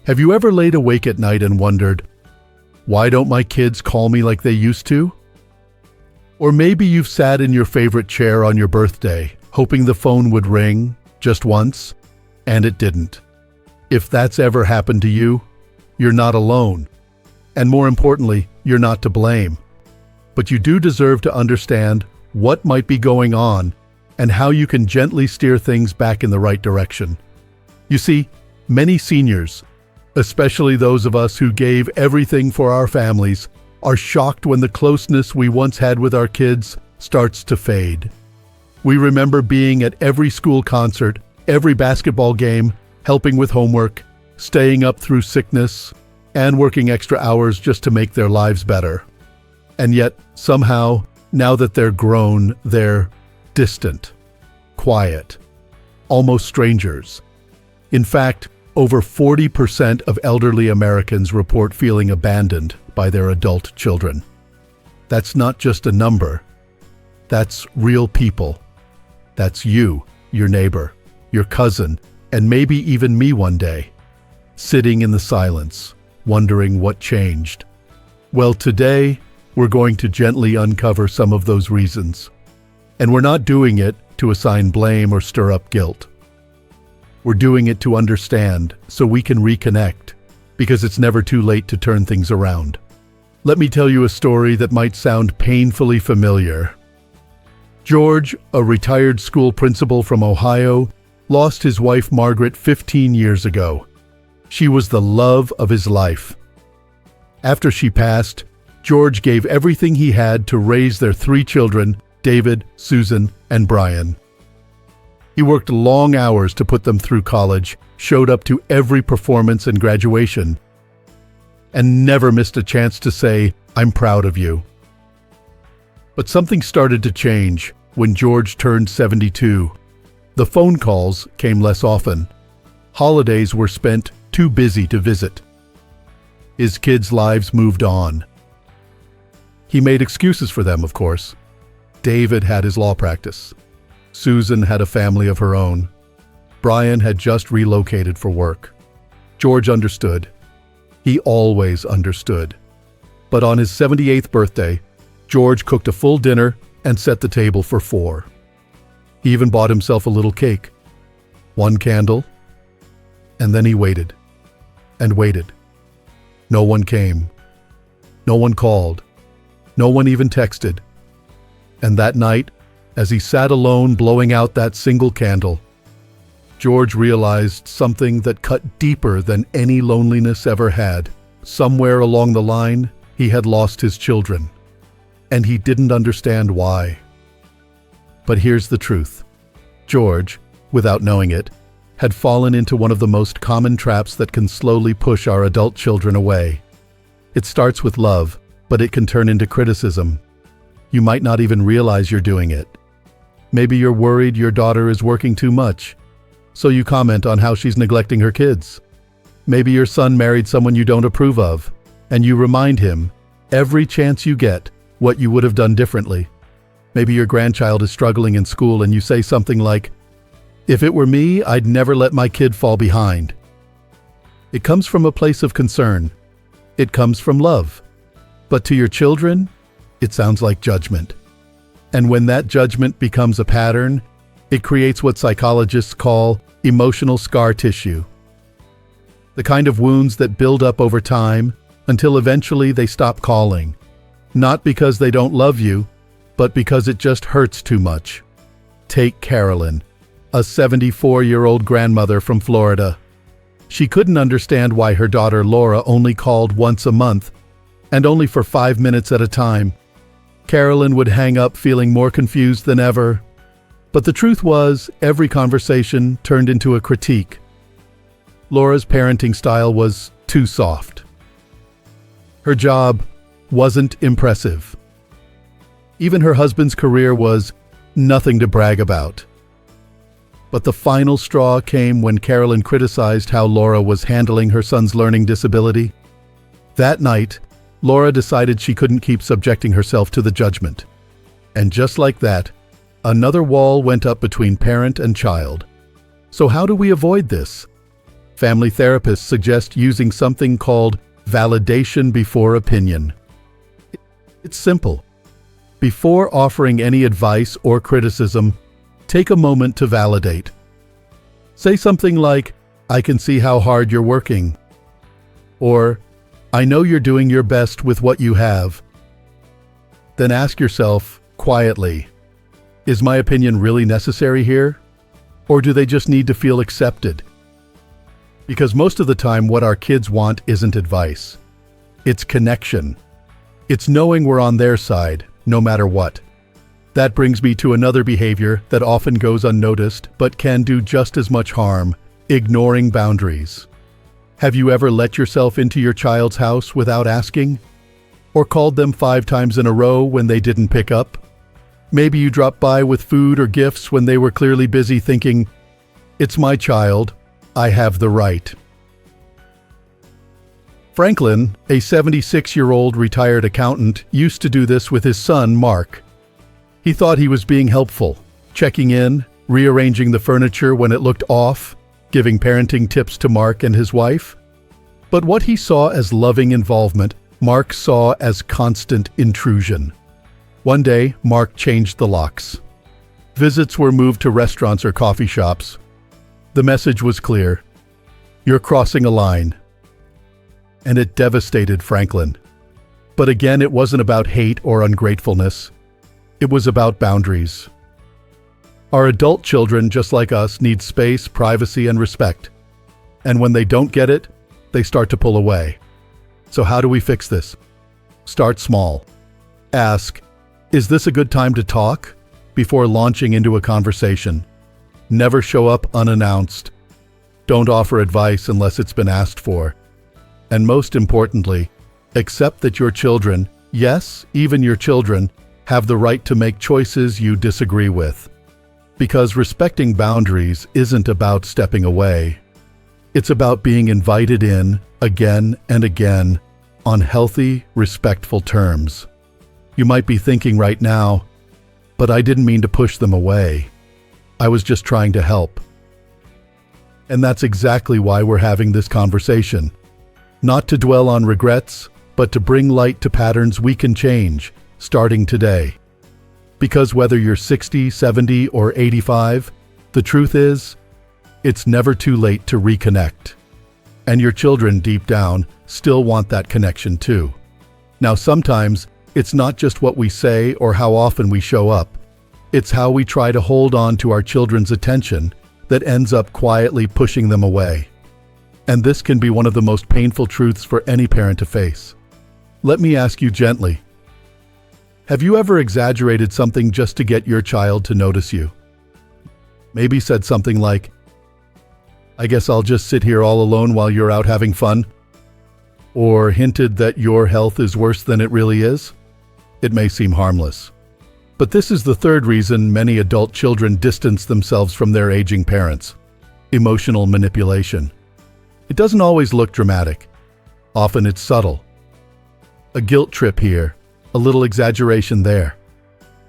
Have you ever laid awake at night and wondered, why don't my kids call me like they used to? Or maybe you've sat in your favorite chair on your birthday, hoping the phone would ring just once, and it didn't. If that's ever happened to you, you're not alone. And more importantly, you're not to blame. But you do deserve to understand what might be going on and how you can gently steer things back in the right direction. You see, many seniors, especially those of us who gave everything for our families, are shocked when the closeness we once had with our kids starts to fade. We remember being at every school concert, every basketball game, helping with homework, staying up through sickness, and working extra hours just to make their lives better. And yet, somehow, now that they're grown, they're distant, quiet, almost strangers. In fact, over 40% of elderly Americans report feeling abandoned by their adult children. That's not just a number. That's real people. That's you, your neighbor, your cousin, and maybe even me one day, sitting in the silence, wondering what changed. Well, today, we're going to gently uncover some of those reasons. And we're not doing it to assign blame or stir up guilt. We're doing it to understand so we can reconnect, because it's never too late to turn things around. Let me tell you a story that might sound painfully familiar. George, a retired school principal from Ohio, lost his wife Margaret 15 years ago. She was the love of his life. After she passed, George gave everything he had to raise their 3 children, David, Susan, and Brian. He worked long hours to put them through college, showed up to every performance and graduation, and never missed a chance to say, "I'm proud of you." But something started to change when George turned 72. The phone calls came less often. Holidays were spent too busy to visit. His kids' lives moved on. He made excuses for them, of course. David had his law practice. Susan had a family of her own. Brian had just relocated for work. George understood. He always understood. But on his 78th birthday, George cooked a full dinner and set the table for 4. He even bought himself a little cake, 1 candle, and then he waited and waited. No one came. No one called. No one even texted. And that night, as he sat alone blowing out that single candle, George realized something that cut deeper than any loneliness ever had. Somewhere along the line, he had lost his children, and he didn't understand why. But here's the truth. George, without knowing it, had fallen into one of the most common traps that can slowly push our adult children away. It starts with love, but it can turn into criticism. You might not even realize you're doing it. Maybe you're worried your daughter is working too much, so you comment on how she's neglecting her kids. Maybe your son married someone you don't approve of, and you remind him, every chance you get, what you would have done differently. Maybe your grandchild is struggling in school and you say something like, "If it were me, I'd never let my kid fall behind." It comes from a place of concern. It comes from love. But to your children, it sounds like judgment. And when that judgment becomes a pattern, it creates what psychologists call emotional scar tissue. The kind of wounds that build up over time until eventually they stop calling. Not because they don't love you, but because it just hurts too much. Take Carolyn, a 74-year-old grandmother from Florida. She couldn't understand why her daughter Laura only called once a month, and only for 5 minutes at a time. Carolyn would hang up feeling more confused than ever. But the truth was, every conversation turned into a critique. Laura's parenting style was too soft. Her job wasn't impressive. Even her husband's career was nothing to brag about. But the final straw came when Carolyn criticized how Laura was handling her son's learning disability. That night, Laura decided she couldn't keep subjecting herself to the judgment. And just like that, another wall went up between parent and child. So how do we avoid this? Family therapists suggest using something called validation before opinion. It's simple. Before offering any advice or criticism, take a moment to validate. Say something like, "I can see how hard you're working," or "I know you're doing your best with what you have." Then ask yourself, quietly, is my opinion really necessary here? Or do they just need to feel accepted? Because most of the time what our kids want isn't advice. It's connection. It's knowing we're on their side, no matter what. That brings me to another behavior that often goes unnoticed but can do just as much harm: ignoring boundaries. Have you ever let yourself into your child's house without asking? Or called them 5 times in a row when they didn't pick up? Maybe you dropped by with food or gifts when they were clearly busy thinking, "It's my child, I have the right." Franklin, a 76-year-old retired accountant, used to do this with his son, Mark. He thought he was being helpful, checking in, rearranging the furniture when it looked off, giving parenting tips to Mark and his wife. But what he saw as loving involvement, Mark saw as constant intrusion. One day, Mark changed the locks. Visits were moved to restaurants or coffee shops. The message was clear: "You're crossing a line." And it devastated Franklin. But again, it wasn't about hate or ungratefulness. It was about boundaries. Our adult children, just like us, need space, privacy, and respect. And when they don't get it, they start to pull away. So how do we fix this? Start small. Ask, "Is this a good time to talk?" before launching into a conversation. Never show up unannounced. Don't offer advice unless it's been asked for. And most importantly, accept that your children, yes, even your children, have the right to make choices you disagree with. Because respecting boundaries isn't about stepping away. It's about being invited in again and again on healthy, respectful terms. You might be thinking right now, "But I didn't mean to push them away. I was just trying to help." And that's exactly why we're having this conversation. Not to dwell on regrets, but to bring light to patterns we can change, starting today. Because whether you're 60, 70, or 85, the truth is, it's never too late to reconnect. And your children, deep down, still want that connection too. Now, sometimes, it's not just what we say or how often we show up. It's how we try to hold on to our children's attention that ends up quietly pushing them away. And this can be one of the most painful truths for any parent to face. Let me ask you gently, have you ever exaggerated something just to get your child to notice you? Maybe said something like, "I guess I'll just sit here all alone while you're out having fun." Or hinted that your health is worse than it really is? It may seem harmless. But this is the third reason many adult children distance themselves from their aging parents: emotional manipulation. It doesn't always look dramatic. Often it's subtle. A guilt trip here, a little exaggeration there.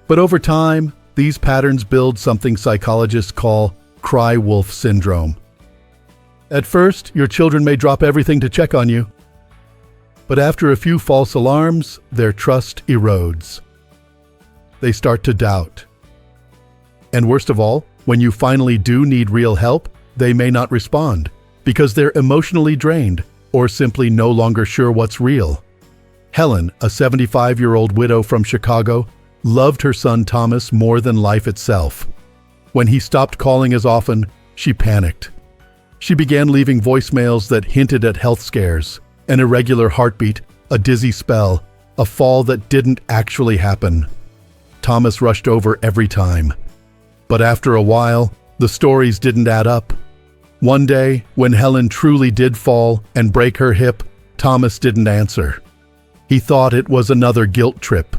But over time, these patterns build something psychologists call cry wolf syndrome. At first, your children may drop everything to check on you. But after a few false alarms, their trust erodes. They start to doubt. And worst of all, when you finally do need real help, they may not respond because they're emotionally drained or simply no longer sure what's real. Helen, a 75-year-old widow from Chicago, loved her son Thomas more than life itself. When he stopped calling as often, she panicked. She began leaving voicemails that hinted at health scares, an irregular heartbeat, a dizzy spell, a fall that didn't actually happen. Thomas rushed over every time. But after a while, the stories didn't add up. One day, when Helen truly did fall and break her hip, Thomas didn't answer. He thought it was another guilt trip.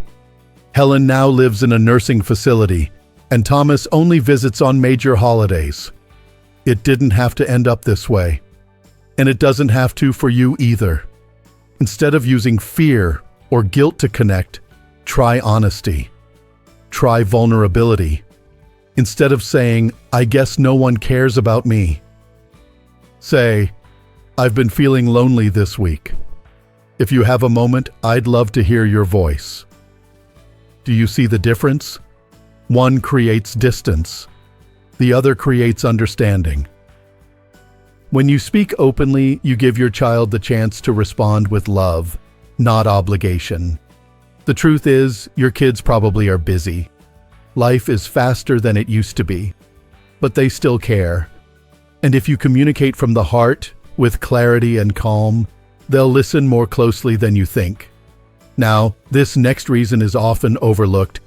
Helen now lives in a nursing facility, and Thomas only visits on major holidays. It didn't have to end up this way. And it doesn't have to for you either. Instead of using fear or guilt to connect, try honesty. Try vulnerability. Instead of saying, "I guess no one cares about me," say, I've been feeling lonely this week. If you have a moment, I'd love to hear your voice. Do you see the difference? One creates distance. The other creates understanding. When you speak openly, you give your child the chance to respond with love, not obligation. The truth is, your kids probably are busy. Life is faster than it used to be, but they still care. And if you communicate from the heart, with clarity and calm, they'll listen more closely than you think. Now, this next reason is often overlooked,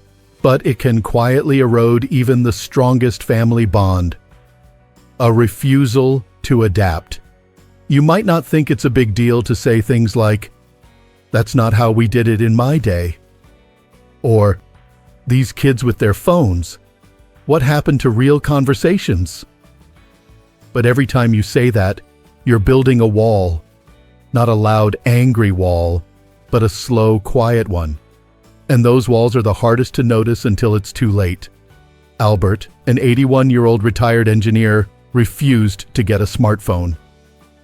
but it can quietly erode even the strongest family bond. A refusal to adapt. You might not think it's a big deal to say things like, "That's not how we did it in my day." Or, "These kids with their phones. What happened to real conversations?" But every time you say that, you're building a wall. Not a loud, angry wall, but a slow, quiet one. And those walls are the hardest to notice until it's too late. Albert, an 81-year-old retired engineer, refused to get a smartphone.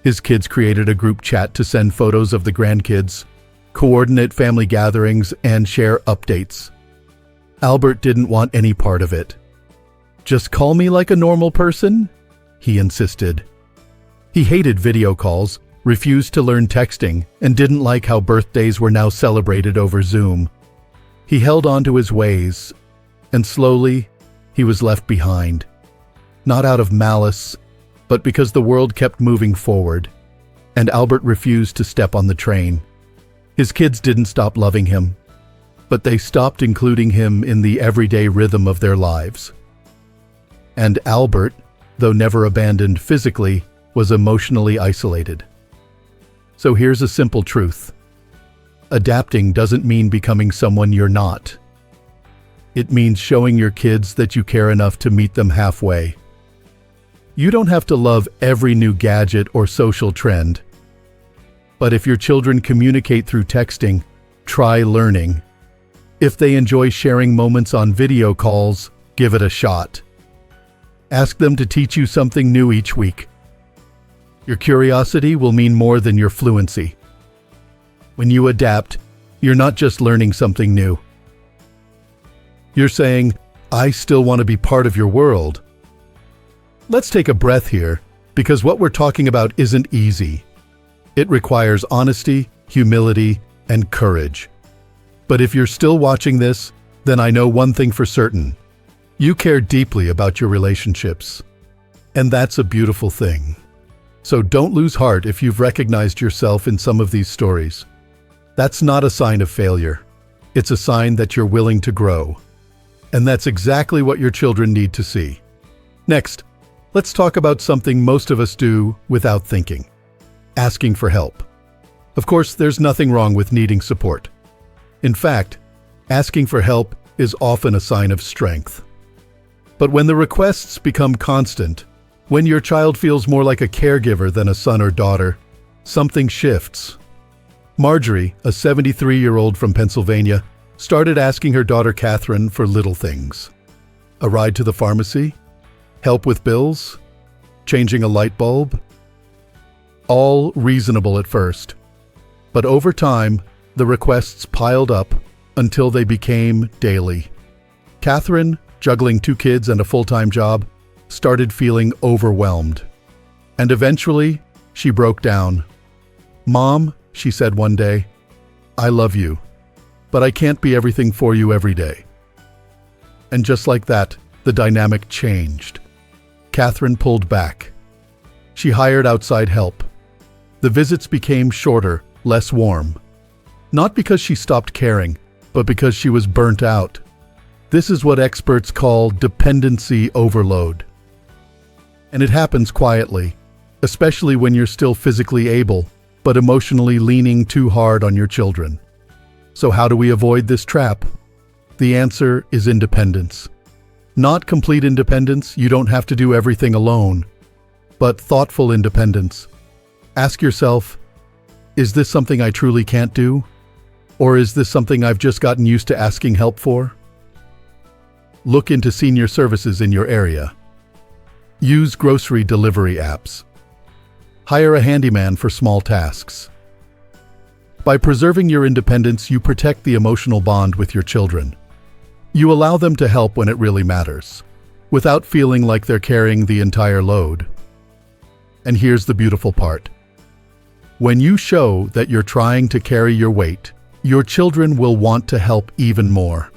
His kids created a group chat to send photos of the grandkids, coordinate family gatherings, and share updates. Albert didn't want any part of it. "Just call me like a normal person?" he insisted. He hated video calls, refused to learn texting, and didn't like how birthdays were now celebrated over Zoom. He held on to his ways, and slowly, he was left behind. Not out of malice, but because the world kept moving forward, and Albert refused to step on the train. His kids didn't stop loving him, but they stopped including him in the everyday rhythm of their lives. And Albert, though never abandoned physically, was emotionally isolated. So here's a simple truth. Adapting doesn't mean becoming someone you're not. It means showing your kids that you care enough to meet them halfway. You don't have to love every new gadget or social trend. But if your children communicate through texting, try learning. If they enjoy sharing moments on video calls, give it a shot. Ask them to teach you something new each week. Your curiosity will mean more than your fluency. When you adapt, you're not just learning something new. You're saying, "I still want to be part of your world." Let's take a breath here, because what we're talking about isn't easy. It requires honesty, humility, and courage. But if you're still watching this, then I know one thing for certain. You care deeply about your relationships. And that's a beautiful thing. So don't lose heart if you've recognized yourself in some of these stories. That's not a sign of failure. It's a sign that you're willing to grow. And that's exactly what your children need to see. Next, let's talk about something most of us do without thinking. Asking for help. Of course, there's nothing wrong with needing support. In fact, asking for help is often a sign of strength. But when the requests become constant, when your child feels more like a caregiver than a son or daughter, something shifts. Marjorie, a 73-year-old from Pennsylvania, started asking her daughter Catherine for little things. A ride to the pharmacy, help with bills, changing a light bulb. All reasonable at first. But over time, the requests piled up until they became daily. Catherine, juggling 2 kids and a full-time job, started feeling overwhelmed. And eventually, she broke down. "Mom," she said one day, "I love you, but I can't be everything for you every day." And just like that, the dynamic changed. Catherine pulled back. She hired outside help. The visits became shorter, less warm. Not because she stopped caring, but because she was burnt out. This is what experts call dependency overload. And it happens quietly, especially when you're still physically able, but emotionally leaning too hard on your children. So how do we avoid this trap? The answer is independence. Not complete independence, you don't have to do everything alone, but thoughtful independence. Ask yourself, is this something I truly can't do? Or is this something I've just gotten used to asking help for? Look into senior services in your area. Use grocery delivery apps. Hire a handyman for small tasks. By preserving your independence, you protect the emotional bond with your children. You allow them to help when it really matters, without feeling like they're carrying the entire load. And here's the beautiful part. When you show that you're trying to carry your weight, your children will want to help even more.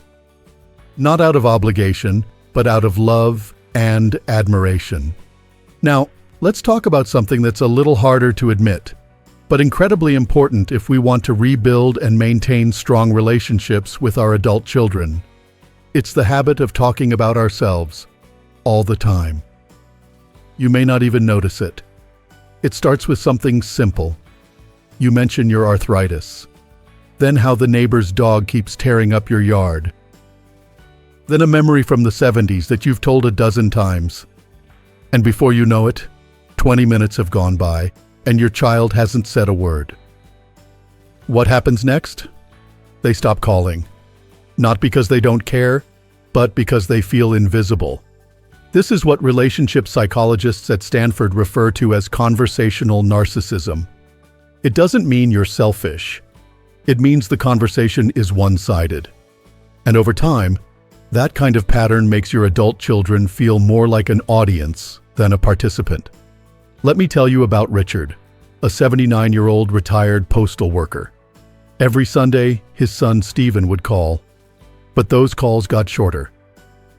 Not out of obligation, but out of love and admiration. Now, let's talk about something that's a little harder to admit, but incredibly important if we want to rebuild and maintain strong relationships with our adult children. It's the habit of talking about ourselves all the time. You may not even notice it. It starts with something simple. You mention your arthritis, then how the neighbor's dog keeps tearing up your yard, then a memory from the 70s that you've told a dozen times. And before you know it, 20 minutes have gone by and your child hasn't said a word. What happens next? They stop calling. Not because they don't care, but because they feel invisible. This is what relationship psychologists at Stanford refer to as conversational narcissism. It doesn't mean you're selfish. It means the conversation is one-sided. And over time, that kind of pattern makes your adult children feel more like an audience than a participant. Let me tell you about Richard, a 79-year-old retired postal worker. Every Sunday, his son Stephen would call, but those calls got shorter.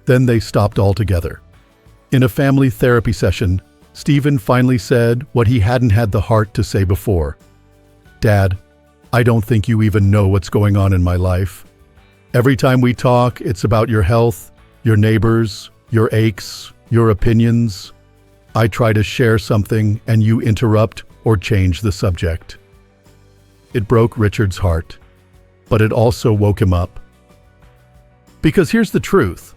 Then they stopped altogether. In a family therapy session, Stephen finally said what he hadn't had the heart to say before. "Dad, I don't think you even know what's going on in my life. Every time we talk, it's about your health, your neighbors, your aches, your opinions. I try to share something and you interrupt or change the subject." It broke Richard's heart, but it also woke him up. Because here's the truth.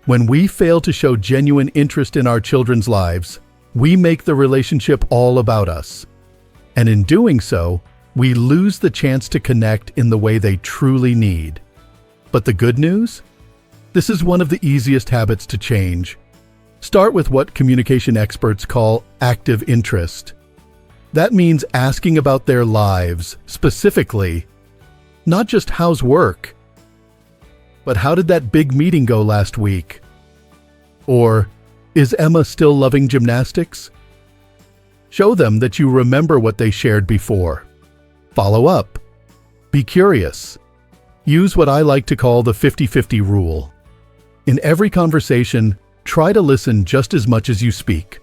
When we fail to show genuine interest in our children's lives, we make the relationship all about us. And in doing so, we lose the chance to connect in the way they truly need. But the good news? This is one of the easiest habits to change. Start with what communication experts call active interest. That means asking about their lives, specifically, not just how's work, but how did that big meeting go last week? Or, is Emma still loving gymnastics? Show them that you remember what they shared before. Follow up. Be curious. Use what I like to call the 50-50 rule. In every conversation, try to listen just as much as you speak.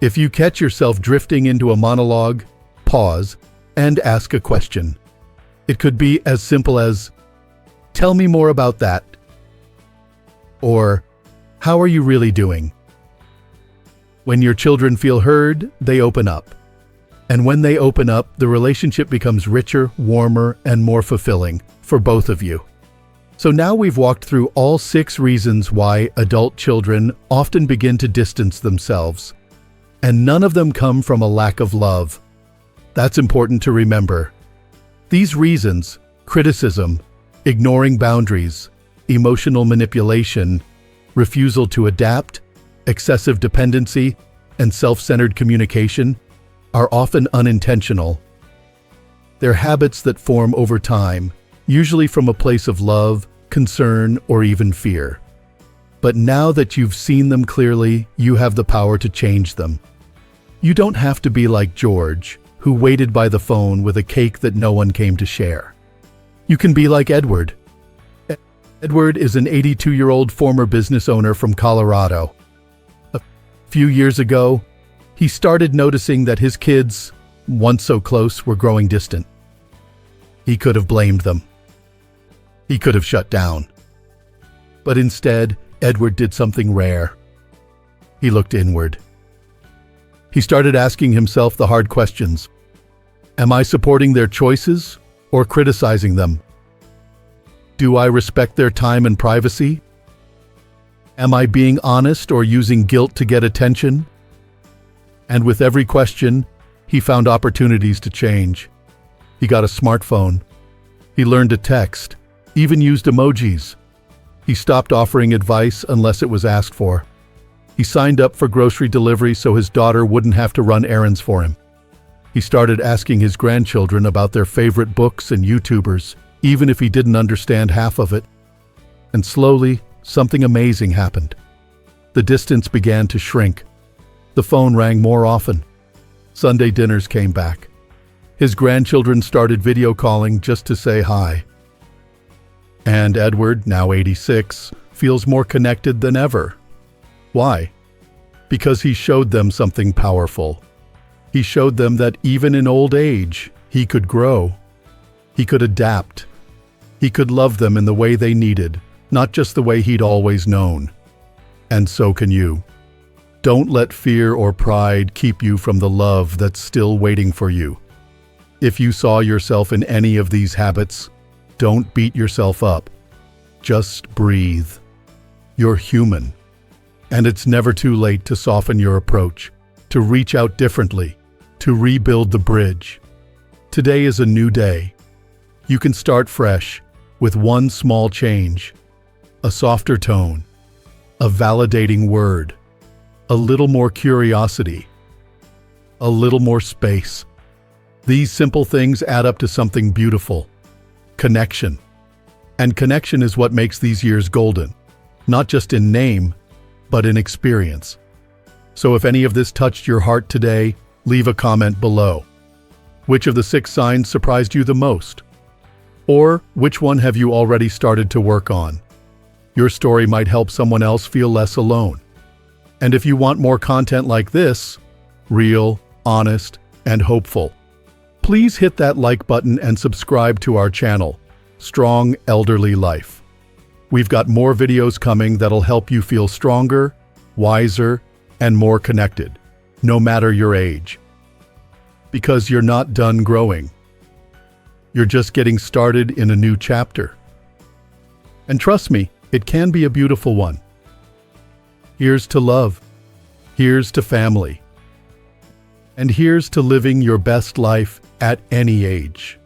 If you catch yourself drifting into a monologue, pause and ask a question. It could be as simple as, "Tell me more about that." Or, "How are you really doing?" When your children feel heard, they open up. And when they open up, the relationship becomes richer, warmer, and more fulfilling for both of you. So now we've walked through all 6 reasons why adult children often begin to distance themselves. And none of them come from a lack of love. That's important to remember. These reasons, criticism, ignoring boundaries, emotional manipulation, refusal to adapt, excessive dependency, and self-centered communication, are often unintentional. They're habits that form over time, usually from a place of love, concern, or even fear. But now that you've seen them clearly, you have the power to change them. You don't have to be like George, who waited by the phone with a cake that no one came to share. You can be like Edward. Edward is an 82-year-old former business owner from Colorado. A few years ago, he started noticing that his kids, once so close, were growing distant. He could have blamed them. He could have shut down. But instead, Edward did something rare. He looked inward. He started asking himself the hard questions. Am I supporting their choices or criticizing them? Do I respect their time and privacy? Am I being honest or using guilt to get attention? And with every question, he found opportunities to change. He got a smartphone. He learned to text, even used emojis. He stopped offering advice unless it was asked for. He signed up for grocery delivery so his daughter wouldn't have to run errands for him. He started asking his grandchildren about their favorite books and YouTubers, even if he didn't understand half of it. And slowly, something amazing happened. The distance began to shrink. The phone rang more often. Sunday dinners came back. His grandchildren started video calling just to say hi. And Edward, now 86, feels more connected than ever. Why? Because he showed them something powerful. He showed them that even in old age, he could grow. He could adapt. He could love them in the way they needed, not just the way he'd always known. And so can you. Don't let fear or pride keep you from the love that's still waiting for you. If you saw yourself in any of these habits, don't beat yourself up. Just breathe. You're human. And it's never too late to soften your approach, to reach out differently, to rebuild the bridge. Today is a new day. You can start fresh with one small change, a softer tone, a validating word, a little more curiosity, a little more space. These simple things add up to something beautiful, connection. And connection is what makes these years golden, not just in name, but in experience. So if any of this touched your heart today, leave a comment below. Which of the 6 signs surprised you the most? Or which one have you already started to work on? Your story might help someone else feel less alone. And if you want more content like this, real, honest, and hopeful, please hit that like button and subscribe to our channel, Strong Elderly Life. We've got more videos coming that'll help you feel stronger, wiser, and more connected, no matter your age. Because you're not done growing. You're just getting started in a new chapter. And trust me, it can be a beautiful one. Here's to love. Here's to family. And here's to living your best life at any age.